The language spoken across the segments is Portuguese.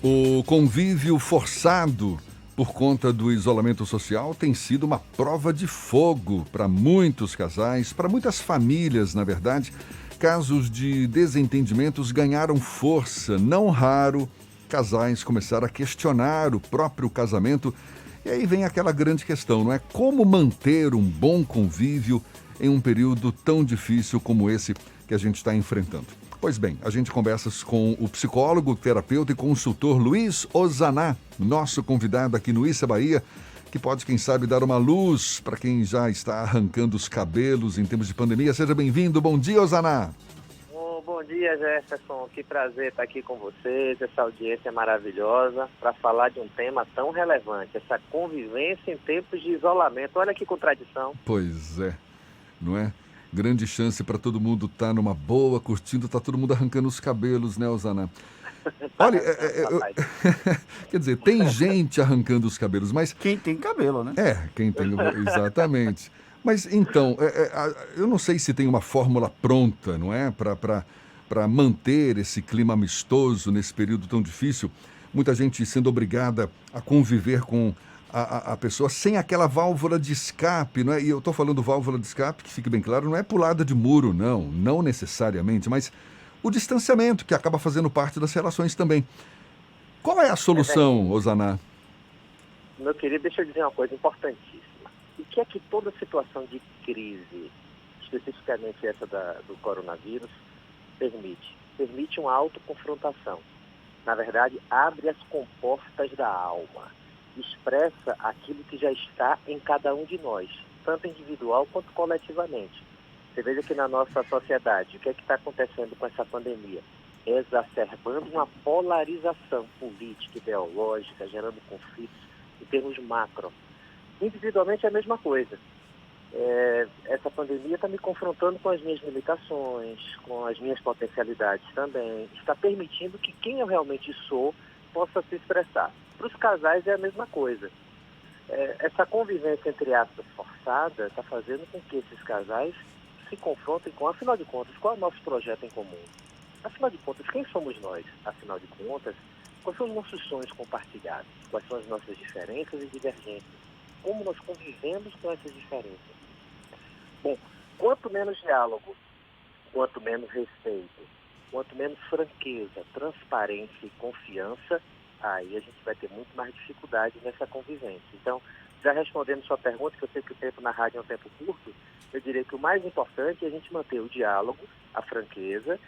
O convívio forçado por conta do isolamento social tem sido uma prova de fogo para muitos casais, para muitas famílias, na verdade. Casos de desentendimentos ganharam força. Não raro, casais começaram a questionar o próprio casamento. E aí vem aquela grande questão, não é? Como manter um bom convívio em um período tão difícil como esse que a gente está enfrentando? Pois bem, a gente conversa com o psicólogo, terapeuta e consultor Luiz Ozaná, nosso convidado aqui no Issa Bahia, que pode, quem sabe, dar uma luz para quem já está arrancando os cabelos em tempos de pandemia. Seja bem-vindo. Bom dia, Ozaná. Bom dia, Jefferson. Que prazer estar aqui com vocês. Essa audiência é maravilhosa para falar de um tema tão relevante, essa convivência em tempos de isolamento. Olha que contradição. Pois é, não é? Grande chance para todo mundo estar numa boa, curtindo, tá todo mundo arrancando os cabelos, né, Ozaná? Olha, quer dizer, tem gente arrancando os cabelos, mas... Quem tem cabelo, né? Quem tem, exatamente. Mas, então, eu não sei se tem uma fórmula pronta, não é? Para manter esse clima amistoso nesse período tão difícil. Muita gente sendo obrigada a conviver com a pessoa sem aquela válvula de escape, não é? E eu estou falando válvula de escape, que fique bem claro, não é pulada de muro, não necessariamente, mas o distanciamento, que acaba fazendo parte das relações também. Qual é a solução, Ozaná? Meu querido, deixa eu dizer uma coisa importantíssima. O que é que toda situação de crise, especificamente essa do coronavírus, permite? Permite uma autoconfrontação. Na verdade, abre as comportas da alma. Expressa aquilo que já está em cada um de nós, tanto individual quanto coletivamente. Você veja que na nossa sociedade, o que é que está acontecendo com essa pandemia? Exacerbando uma polarização política, ideológica, gerando conflitos em termos macro. Individualmente é a mesma coisa. Essa pandemia está me confrontando com as minhas limitações, com as minhas potencialidades também. Está permitindo que quem eu realmente sou possa se expressar. Para os casais é a mesma coisa. Essa convivência, entre aspas, forçada, está fazendo com que esses casais se confrontem com, afinal de contas, qual é o nosso projeto em comum? Afinal de contas, quem somos nós? Afinal de contas, quais são os nossos sonhos compartilhados? Quais são as nossas diferenças e divergências? Como nós convivemos com essas diferenças? Bom, quanto menos diálogo, quanto menos respeito, quanto menos franqueza, transparência e confiança, aí a gente vai ter muito mais dificuldade nessa convivência. Então, já respondendo sua pergunta, que eu sei que o tempo na rádio é um tempo curto, eu diria que o mais importante é a gente manter o diálogo, a franqueza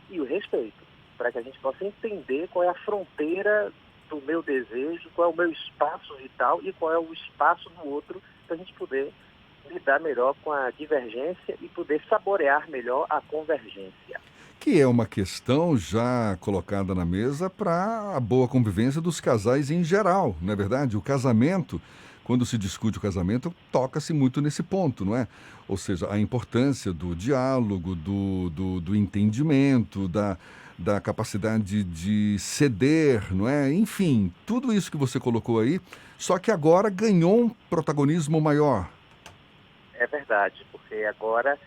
e o respeito, para que a gente possa entender qual é a fronteira do meu desejo, qual é o meu espaço vital e qual é o espaço do outro, para a gente poder lidar melhor com a divergência e poder saborear melhor a convergência. Que é uma questão já colocada na mesa para a boa convivência dos casais em geral, não é verdade? O casamento, quando se discute o casamento, toca-se muito nesse ponto, não é? Ou seja, a importância do diálogo, do entendimento, da capacidade de ceder, não é? Enfim, tudo isso que você colocou aí, só que agora ganhou um protagonismo maior. É verdade, porque agora,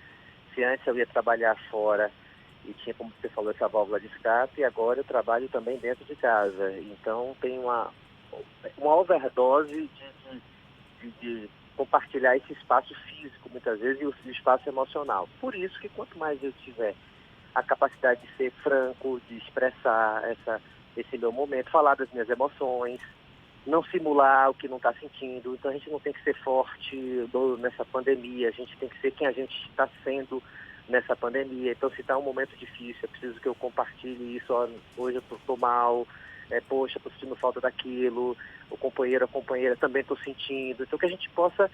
se antes eu ia trabalhar fora e tinha, como você falou, essa válvula de escape, agora eu trabalho também dentro de casa. Então tem uma overdose de compartilhar esse espaço físico, muitas vezes, e o espaço emocional. Por isso que quanto mais eu tiver a capacidade de ser franco, de expressar esse meu momento, falar das minhas emoções, não simular o que não está sentindo. Então a gente não tem que ser forte nessa pandemia, a gente tem que ser quem a gente está sendo nessa pandemia. Então, se está um momento difícil, é preciso que eu compartilhe isso. Hoje eu estou mal, poxa, estou sentindo falta daquilo, o companheiro, a companheira, também estou sentindo. Então, que a gente possa,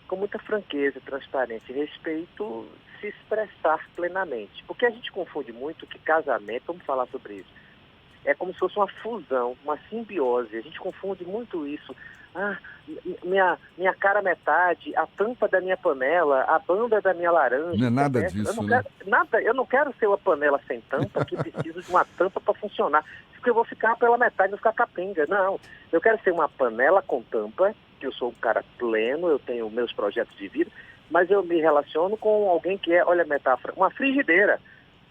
com muita franqueza, transparência e respeito, se expressar plenamente. Porque a gente confunde muito que casamento, vamos falar sobre isso, é como se fosse uma fusão, uma simbiose. A gente confunde muito isso. Minha cara metade, a tampa da minha panela, a banda da minha laranja. Não é nada disso, né? Eu não quero ser uma panela sem tampa que precisa de uma tampa para funcionar. Porque eu vou ficar pela metade, vou ficar capenga. Não, eu quero ser uma panela com tampa, que eu sou um cara pleno, eu tenho meus projetos de vida, mas eu me relaciono com alguém que é, olha a metáfora, uma frigideira.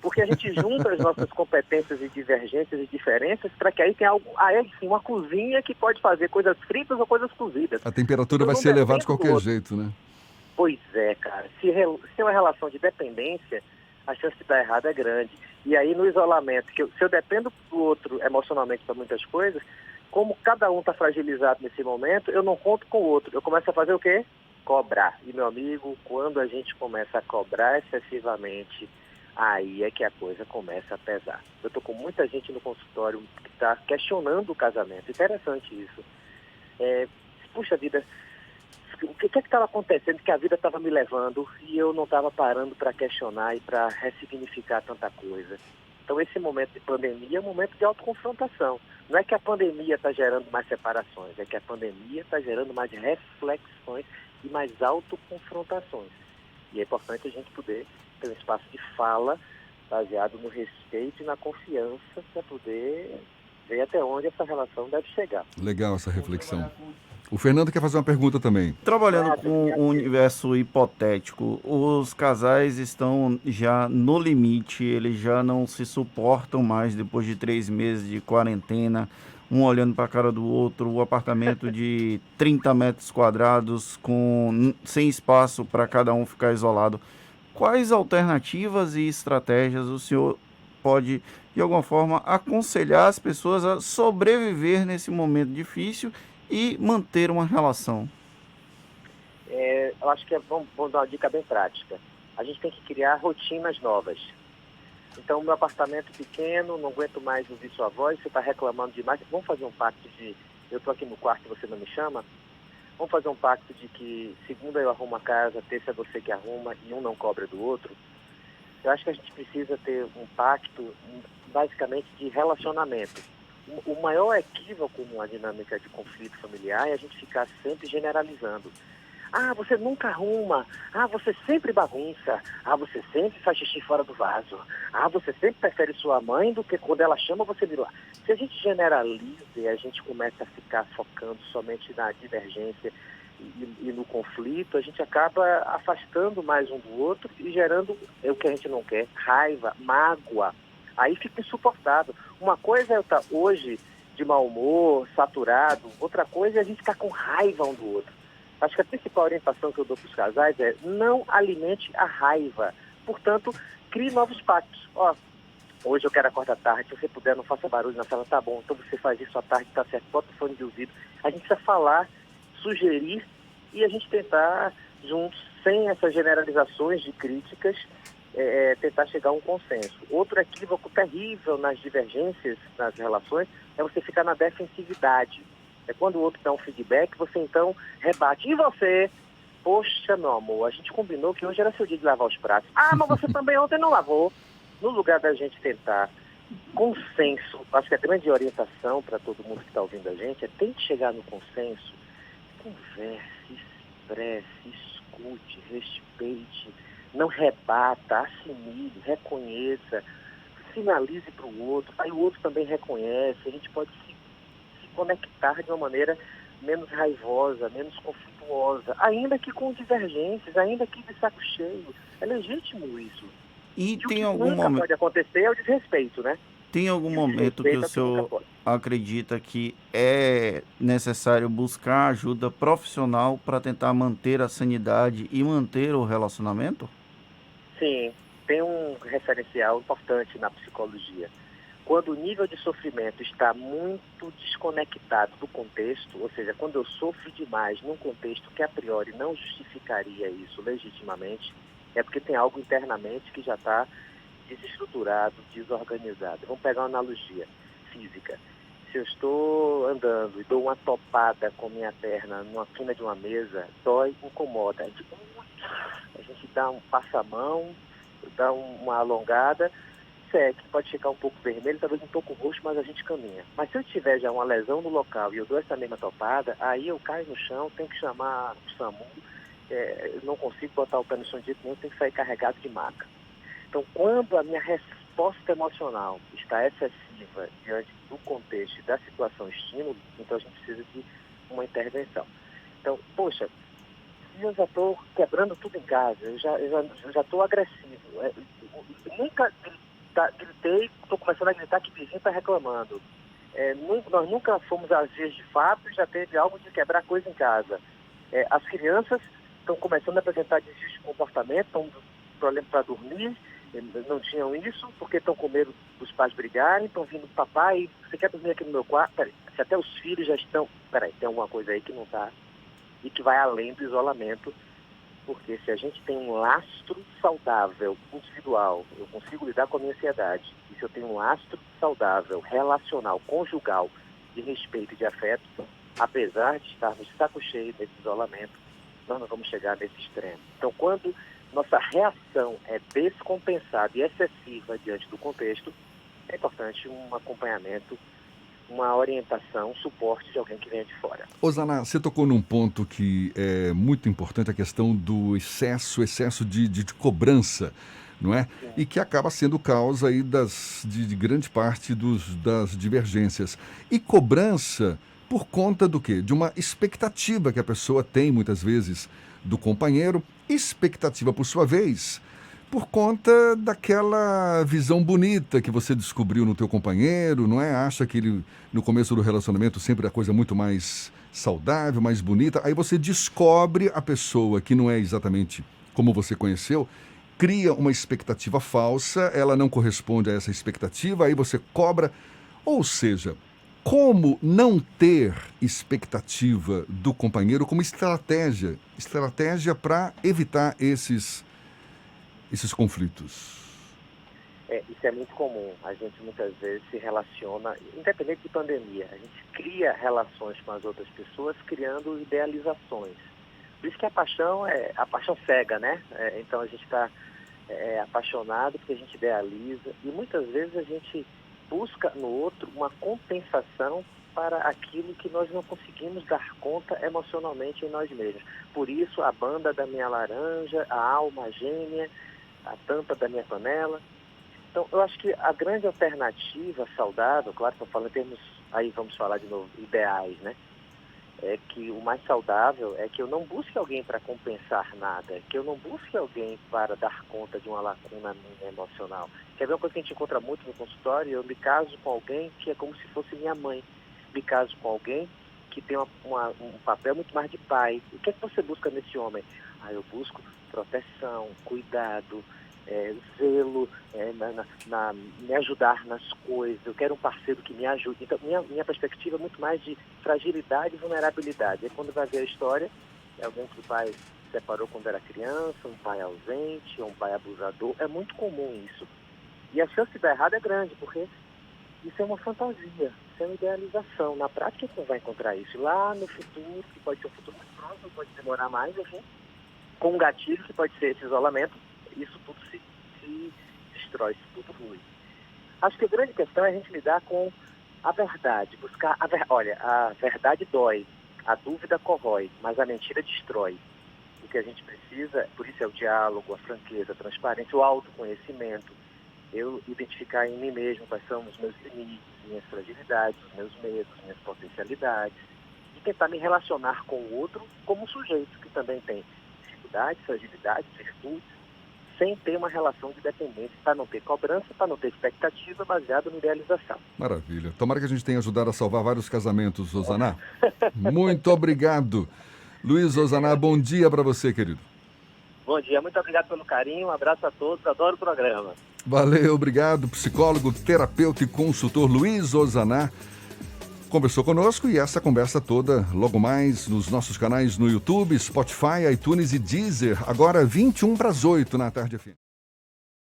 Porque a gente junta as nossas competências e divergências e diferenças para que aí tenha algo, aí sim, uma cozinha que pode fazer coisas fritas ou coisas cozidas. A temperatura Eu vai não ser elevada de dependo do qualquer outro. jeito, né? Pois é, cara. Se é uma relação de dependência, a chance de dar errado é grande. E aí no isolamento, se eu dependo do outro emocionalmente para muitas coisas, como cada um está fragilizado nesse momento, eu não conto com o outro. Eu começo a fazer o quê? Cobrar. E, meu amigo, quando a gente começa a cobrar excessivamente, aí é que a coisa começa a pesar. Eu estou com muita gente no consultório que está questionando o casamento. Interessante isso. Puxa vida, o que estava acontecendo que a vida estava me levando e eu não estava parando para questionar e para ressignificar tanta coisa. Então, esse momento de pandemia é um momento de autoconfrontação. Não é que a pandemia está gerando mais separações, é que a pandemia está gerando mais reflexões e mais autoconfrontações. E é importante a gente poder ter um espaço de fala baseado no respeito e na confiança para poder ver até onde essa relação deve chegar. Legal essa reflexão. O Fernando quer fazer uma pergunta também. Trabalhando com um universo hipotético, os casais estão já no limite, eles já não se suportam mais depois de 3 meses de quarentena, um olhando para a cara do outro, o apartamento de 30 metros quadrados, sem espaço para cada um ficar isolado. Quais alternativas e estratégias o senhor pode, de alguma forma, aconselhar as pessoas a sobreviver nesse momento difícil e manter uma relação? Eu acho que vamos dar uma dica bem prática. A gente tem que criar rotinas novas. Então, meu apartamento pequeno, não aguento mais ouvir sua voz, você está reclamando demais. Vamos fazer um pacto de, eu estou aqui no quarto e você não me chama? Vamos fazer um pacto de que segunda eu arrumo a casa, terça é você que arruma e um não cobra do outro? Eu acho que a gente precisa ter um pacto, basicamente, de relacionamento. O maior equívoco numa dinâmica de conflito familiar é a gente ficar sempre generalizando. Ah, você nunca arruma. Ah, você sempre bagunça. Ah, você sempre faz xixi fora do vaso. Ah, você sempre prefere sua mãe do que quando ela chama você vir lá. Se a gente generaliza e a gente começa a ficar focando somente na divergência e no conflito, a gente acaba afastando mais um do outro e gerando o que a gente não quer, raiva, mágoa. Aí fica insuportável. Uma coisa é eu estar hoje de mau humor, saturado. Outra coisa é a gente ficar com raiva um do outro. Acho que a principal orientação que eu dou para os casais é não alimente a raiva. Portanto, crie novos pactos. Hoje eu quero acordar tarde, se você puder, não faça barulho na sala, tá bom. Então você faz isso à tarde, tá certo, bota o fone de ouvido. A gente precisa falar, sugerir e a gente tentar, juntos, sem essas generalizações de críticas, tentar chegar a um consenso. Outro equívoco terrível nas divergências, nas relações, é você ficar na defensividade. É quando o outro dá um feedback, você então rebate. E você? Poxa, meu amor, a gente combinou que hoje era seu dia de lavar os pratos. Ah, mas você também ontem não lavou. No lugar da gente tentar consenso, acho que a grande orientação para todo mundo que está ouvindo a gente é tente chegar no consenso, converse, expresse, escute, respeite, não rebata, assimile, reconheça, sinalize para o outro, aí o outro também reconhece, a gente pode se conectar de uma maneira menos raivosa, menos conflituosa, ainda que com divergências, ainda que de saco cheio. É legítimo isso. E E o tem que algum nunca momento, pode acontecer é o desrespeito, né? tem algum E o momento que desrespeito o é o que nunca senhor pode. acredita que é necessário buscar ajuda profissional para tentar manter a sanidade e manter o relacionamento? Sim, tem um referencial importante na psicologia. Quando o nível de sofrimento está muito desconectado do contexto, ou seja, quando eu sofro demais num contexto que a priori não justificaria isso legitimamente, é porque tem algo internamente que já está desestruturado, desorganizado. Vamos pegar uma analogia física. Se eu estou andando e dou uma topada com minha perna numa quina de uma mesa, dói, incomoda. A gente dá um passa-mão, dá uma alongada, segue, pode ficar um pouco vermelho, talvez um pouco roxo, mas a gente caminha. Mas se eu tiver já uma lesão no local e eu dou essa mesma topada, aí eu caio no chão, tenho que chamar o SAMU, eu não consigo botar o pé no chão de jeito nenhum, tenho que sair carregado de maca. Então, quando a minha resposta emocional está excessiva diante do contexto e da situação estímulo, então a gente precisa de uma intervenção. Então, poxa, eu já estou quebrando tudo em casa, eu já estou agressivo. Nunca gritei, estou começando a gritar que o vizinho está reclamando. Nós nunca fomos às vias de fato e já teve algo de quebrar coisa em casa. As crianças estão começando a apresentar desvio de comportamento, estão com problema para dormir, não tinham isso, porque estão com medo dos pais brigarem, estão vindo, papai, você quer dormir aqui no meu quarto? Peraí, se até os filhos já estão... Peraí, tem alguma coisa aí que não está e que vai além do isolamento, porque se a gente tem um lastro saudável, individual, eu consigo lidar com a minha ansiedade, e se eu tenho um lastro saudável, relacional, conjugal, de respeito e de afeto, apesar de estarmos de saco cheio desse isolamento, nós não vamos chegar nesse extremo. Então, quando nossa reação é descompensada e excessiva diante do contexto, é importante um acompanhamento, uma orientação, um suporte de alguém que venha de fora. Osaná, você tocou num ponto que é muito importante, a questão do excesso de cobrança, não é? Sim. E que acaba sendo causa aí de grande parte das divergências. E cobrança por conta do quê? De uma expectativa que a pessoa tem, muitas vezes, do companheiro, expectativa, por sua vez, por conta daquela visão bonita que você descobriu no teu companheiro, não é? Acha que ele, no começo do relacionamento, sempre é a coisa muito mais saudável, mais bonita. Aí você descobre a pessoa que não é exatamente como você conheceu, cria uma expectativa falsa, ela não corresponde a essa expectativa, aí você cobra. Ou seja, como não ter expectativa do companheiro como estratégia para evitar esses conflitos? Isso é muito comum. A gente muitas vezes se relaciona, independente de pandemia, a gente cria relações com as outras pessoas criando idealizações. Por isso que a paixão é a paixão cega, né? Então a gente está apaixonado porque a gente idealiza e muitas vezes a gente busca no outro uma compensação para aquilo que nós não conseguimos dar conta emocionalmente em nós mesmos. Por isso, a banda da minha laranja, a alma gêmea, a tampa da minha panela. Então, eu acho que a grande alternativa saudável, claro que eu falo em termos, aí vamos falar de novo, ideais, né? É que o mais saudável é que eu não busque alguém para compensar nada, que eu não busque alguém para dar conta de uma lacuna minha emocional. Quer ver uma coisa que a gente encontra muito no consultório? Eu me caso com alguém que é como se fosse minha mãe. Me caso com alguém que tem um papel muito mais de pai. O que é que você busca nesse homem? Eu busco proteção, cuidado, zelo, me ajudar nas coisas. Eu quero um parceiro que me ajude. Então, minha perspectiva é muito mais de fragilidade e vulnerabilidade. Aí, quando vai ver a história, é alguém que o pai separou quando era criança, um pai ausente, um pai abusador. É muito comum isso. E a chance de dar errado é grande, porque isso é uma fantasia, isso é uma idealização. Na prática, você vai encontrar isso lá no futuro, que pode ser um futuro muito próximo, pode demorar mais, enfim, com um gatilho que pode ser esse isolamento, isso tudo se destrói, isso tudo flui. Acho que a grande questão é a gente lidar com a verdade, buscar olha, a verdade dói, a dúvida corrói, mas a mentira destrói. O que a gente precisa, por isso é o diálogo, a franqueza, a transparência, o autoconhecimento, eu identificar em mim mesmo quais são os meus limites, minhas fragilidades, os meus medos, minhas potencialidades, e tentar me relacionar com o outro como um sujeito que também tem dificuldades, fragilidades, virtudes, sem ter uma relação de dependência, para não ter cobrança, para não ter expectativa baseada na idealização. Maravilha. Tomara que a gente tenha ajudado a salvar vários casamentos, Osaná. Muito obrigado. Luiz Osaná, bom dia para você, querido. Bom dia, muito obrigado pelo carinho, um abraço a todos, adoro o programa. Valeu, obrigado. Psicólogo, terapeuta e consultor Luiz Osaná conversou conosco e essa conversa toda logo mais nos nossos canais no YouTube, Spotify, iTunes e Deezer, agora 7:21 na tarde.